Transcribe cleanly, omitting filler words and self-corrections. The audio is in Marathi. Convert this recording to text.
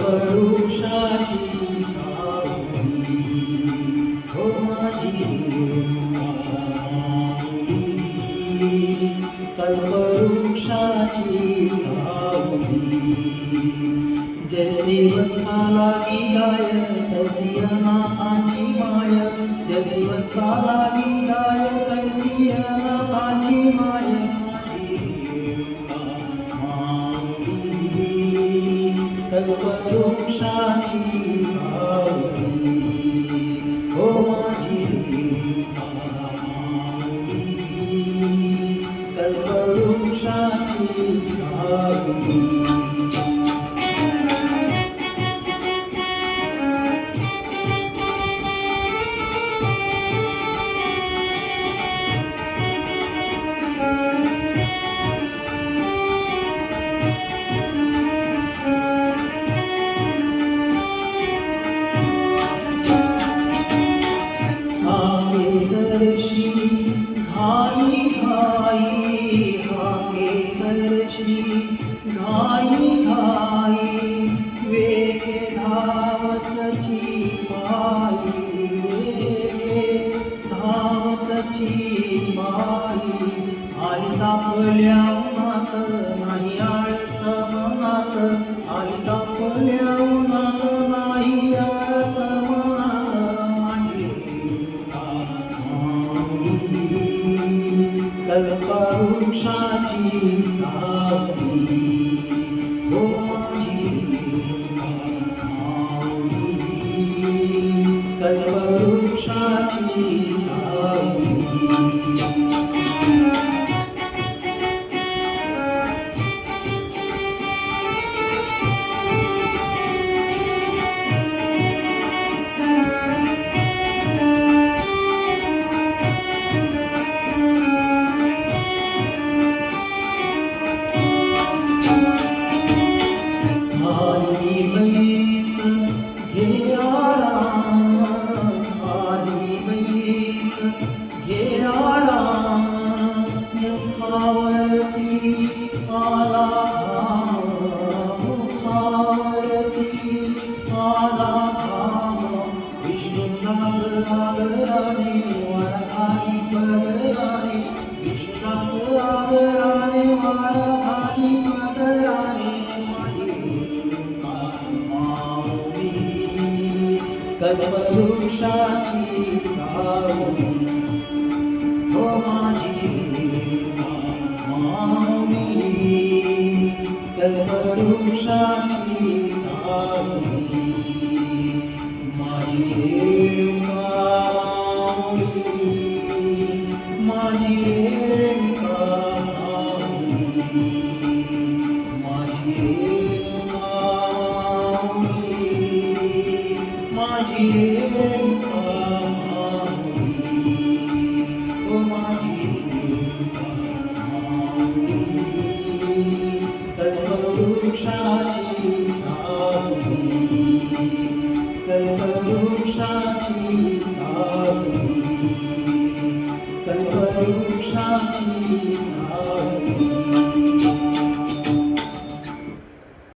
कल्पवृक्षाची सावली हो माझी कल्पवृक्षाची सावली जैसी वसाला की गाय तैसी अनाथाची माय जैसी वसाला की गाय तैसी अनाथाची माय कल्पवृक्षाची सावली हो माझी कल्पवृक्षाची सावली सरशी घाई घाई हाके सरशी घाई घाई वेगे धावतची पायी वेगे धावतची पायी आई तापल्या उन्हात नाही आळस मनात आई तापल्या उन्हात नाही आळस मनात कल्पवृक्षाची सावली हो माझी कल्पवृक्षाची सावली बैस घे आराम आली बैस घे आराम मुखावरती आला मुखावरती आला विष्णुदास आदराने वाराखाली पदराने विष्णुदास आदराने वाराखाली पदराने कल्पवृक्षाची सावली हो माझी कल्पवृक्षाची सावली माझी माझी माझी कल्पवृक्षाची सावली कल्पवृक्षाची सावली